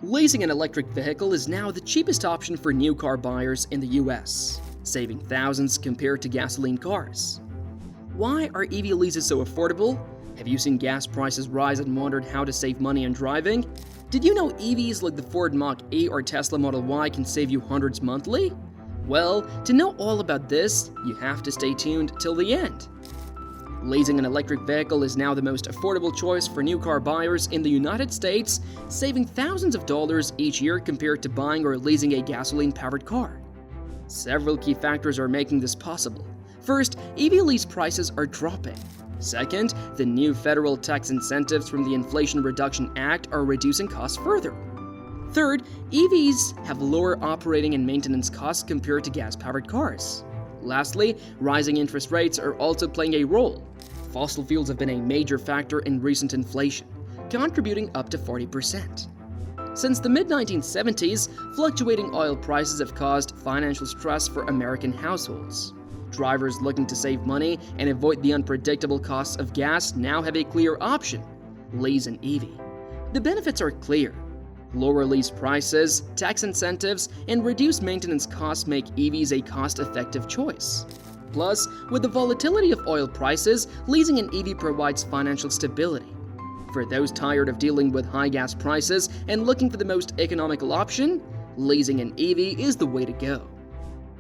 Leasing an electric vehicle is now the cheapest option for new car buyers in the US, saving thousands compared to gasoline cars. Why are EV leases so affordable? Have you seen gas prices rise and wondered how to save money on driving? Did you know EVs like the Ford Mach-E or Tesla Model Y can save you hundreds monthly? Well, to know all about this, you have to stay tuned till the end. Leasing an electric vehicle is now the most affordable choice for new car buyers in the United States, saving thousands of dollars each year compared to buying or leasing a gasoline-powered car. Several key factors are making this possible. First, EV lease prices are dropping. Second, the new federal tax incentives from the Inflation Reduction Act are reducing costs further. Third, EVs have lower operating and maintenance costs compared to gas-powered cars. Lastly, rising interest rates are also playing a role. Fossil fuels have been a major factor in recent inflation, contributing up to 40%. Since the mid-1970s, fluctuating oil prices have caused financial stress for American households. Drivers looking to save money and avoid the unpredictable costs of gas now have a clear option: lease an EV. The benefits are clear. Lower lease prices, tax incentives, and reduced maintenance costs make EVs a cost-effective choice. Plus, with the volatility of oil prices, leasing an EV provides financial stability. For those tired of dealing with high gas prices and looking for the most economical option, leasing an EV is the way to go.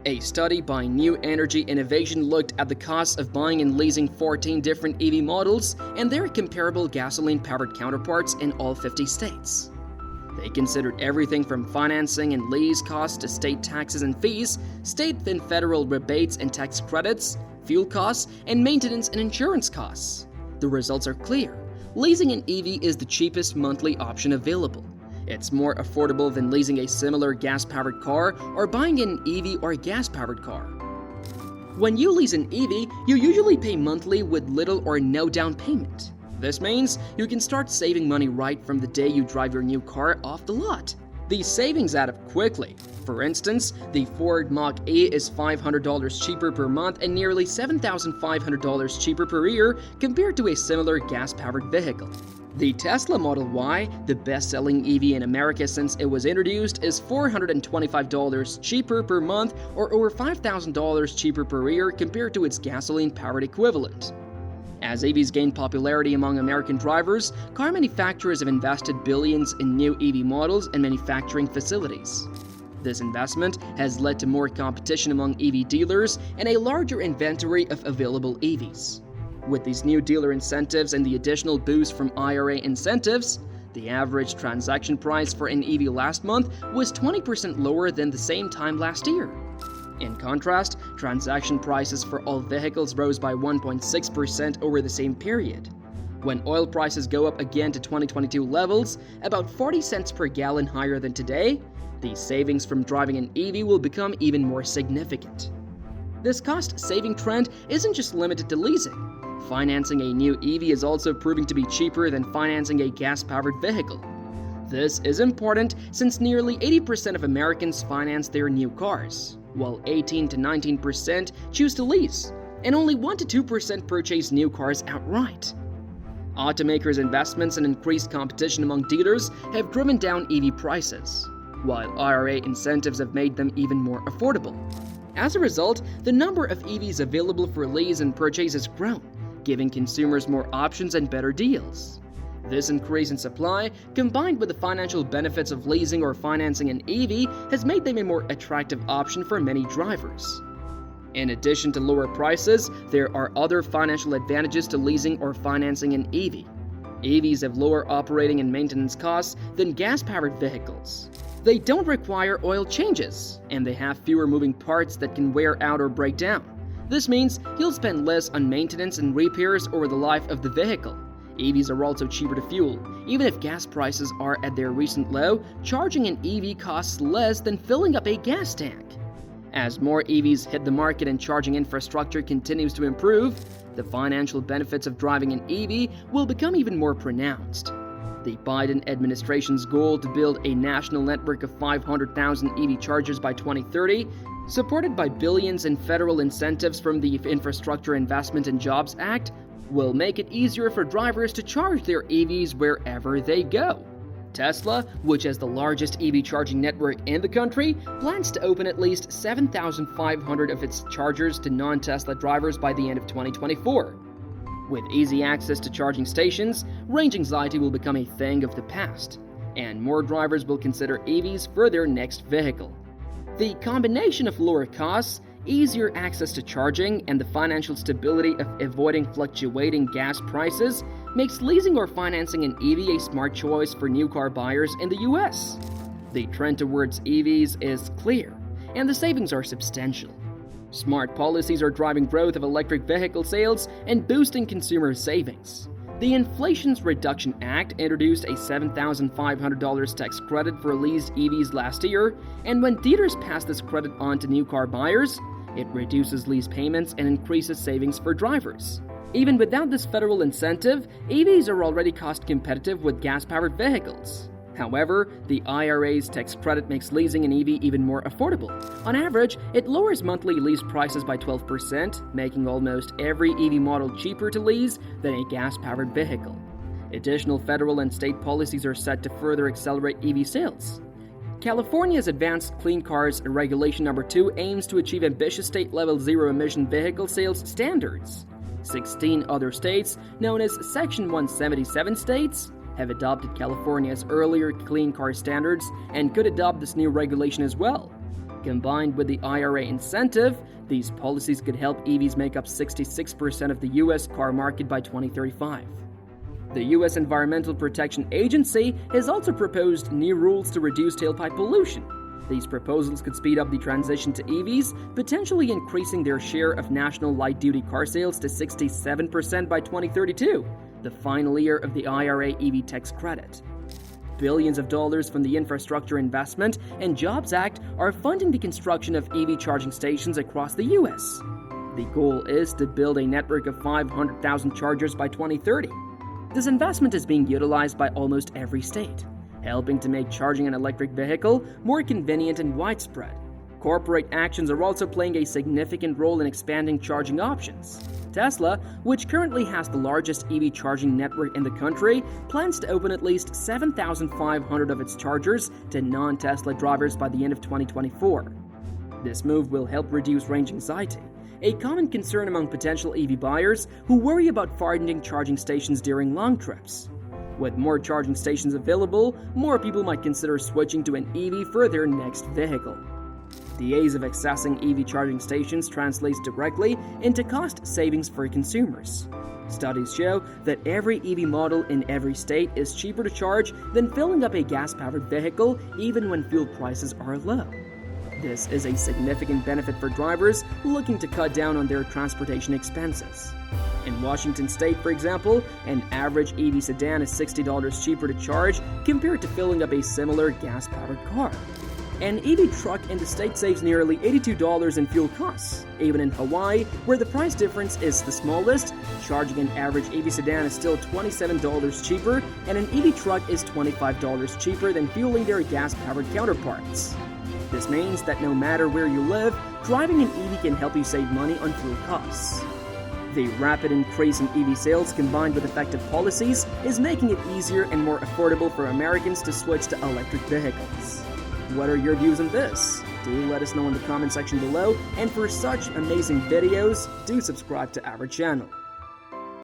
A study by New Energy Innovation looked at the costs of buying and leasing 14 different EV models and their comparable gasoline-powered counterparts in all 50 states. They considered everything from financing and lease costs to state taxes and fees, state and federal rebates and tax credits, fuel costs, and maintenance and insurance costs. The results are clear. Leasing an EV is the cheapest monthly option available. It's more affordable than leasing a similar gas-powered car or buying an EV or gas-powered car. When you lease an EV, you usually pay monthly with little or no down payment. This means you can start saving money right from the day you drive your new car off the lot. These savings add up quickly. For instance, the Ford Mach-E is $500 cheaper per month and nearly $7,500 cheaper per year compared to a similar gas-powered vehicle. The Tesla Model Y, the best-selling EV in America since it was introduced, is $425 cheaper per month or over $5,000 cheaper per year compared to its gasoline-powered equivalent. As EVs gain popularity among American drivers, car manufacturers have invested billions in new EV models and manufacturing facilities. This investment has led to more competition among EV dealers and a larger inventory of available EVs. With these new dealer incentives and the additional boost from IRA incentives, the average transaction price for an EV last month was 20% lower than the same time last year. In contrast, transaction prices for all vehicles rose by 1.6% over the same period. When oil prices go up again to 2022 levels, about 40 cents per gallon higher than today, the savings from driving an EV will become even more significant. This cost-saving trend isn't just limited to leasing. Financing a new EV is also proving to be cheaper than financing a gas-powered vehicle. This is important since nearly 80% of Americans finance their new cars, while 18 to 19% choose to lease, and only 1 to 2% purchase new cars outright. Automakers' investments and increased competition among dealers have driven down EV prices, while IRA incentives have made them even more affordable. As a result, the number of EVs available for lease and purchase has grown, giving consumers more options and better deals. This increase in supply, combined with the financial benefits of leasing or financing an EV, has made them a more attractive option for many drivers. In addition to lower prices, there are other financial advantages to leasing or financing an EV. EVs have lower operating and maintenance costs than gas-powered vehicles. They don't require oil changes, and they have fewer moving parts that can wear out or break down. This means you'll spend less on maintenance and repairs over the life of the vehicle. EVs are also cheaper to fuel. Even if gas prices are at their recent low, charging an EV costs less than filling up a gas tank. As more EVs hit the market and charging infrastructure continues to improve, the financial benefits of driving an EV will become even more pronounced. The Biden administration's goal to build a national network of 500,000 EV chargers by 2030, supported by billions in federal incentives from the Infrastructure Investment and Jobs Act, will make it easier for drivers to charge their EVs wherever they go. Tesla, which has the largest EV charging network in the country, plans to open at least 7,500 of its chargers to non-Tesla drivers by the end of 2024. With easy access to charging stations, range anxiety will become a thing of the past, and more drivers will consider EVs for their next vehicle. The combination of lower costs, easier access to charging, and the financial stability of avoiding fluctuating gas prices makes leasing or financing an EV a smart choice for new car buyers in the US. The trend towards EVs is clear, and the savings are substantial. Smart policies are driving growth of electric vehicle sales and boosting consumer savings. The Inflation Reduction Act introduced a $7,500 tax credit for leased EVs last year, and when dealers pass this credit on to new car buyers, it reduces lease payments and increases savings for drivers. Even without this federal incentive, EVs are already cost competitive with gas-powered vehicles. However, the IRA's tax credit makes leasing an EV even more affordable. On average, it lowers monthly lease prices by 12%, making almost every EV model cheaper to lease than a gas-powered vehicle. Additional federal and state policies are set to further accelerate EV sales. California's Advanced Clean Cars Regulation No. 2 aims to achieve ambitious state-level zero-emission vehicle sales standards. 16 other states, known as Section 177 states, have adopted California's earlier clean car standards and could adopt this new regulation as well. Combined with the IRA incentive, these policies could help EVs make up 66% of the U.S. car market by 2035. The U.S. Environmental Protection Agency has also proposed new rules to reduce tailpipe pollution. These proposals could speed up the transition to EVs, potentially increasing their share of national light-duty car sales to 67% by 2032, the final year of the IRA EV tax credit. Billions of dollars from the Infrastructure Investment and Jobs Act are funding the construction of EV charging stations across the U.S. The goal is to build a network of 500,000 chargers by 2030. This investment is being utilized by almost every state, helping to make charging an electric vehicle more convenient and widespread. Corporate actions are also playing a significant role in expanding charging options. Tesla, which currently has the largest EV charging network in the country, plans to open at least 7,500 of its chargers to non-Tesla drivers by the end of 2024. This move will help reduce range anxiety, a common concern among potential EV buyers who worry about finding charging stations during long trips. With more charging stations available, more people might consider switching to an EV for their next vehicle. The ease of accessing EV charging stations translates directly into cost savings for consumers. Studies show that every EV model in every state is cheaper to charge than filling up a gas-powered vehicle, even when fuel prices are low. This is a significant benefit for drivers looking to cut down on their transportation expenses. In Washington state, for example, an average EV sedan is $60 cheaper to charge compared to filling up a similar gas-powered car. An EV truck in the state saves nearly $82 in fuel costs. Even in Hawaii, where the price difference is the smallest, charging an average EV sedan is still $27 cheaper, and an EV truck is $25 cheaper than fueling their gas-powered counterparts. This means that no matter where you live, driving an EV can help you save money on fuel costs. The rapid increase in EV sales combined with effective policies is making it easier and more affordable for Americans to switch to electric vehicles. What are your views on this? Do let us know in the comment section below, and for such amazing videos, do subscribe to our channel.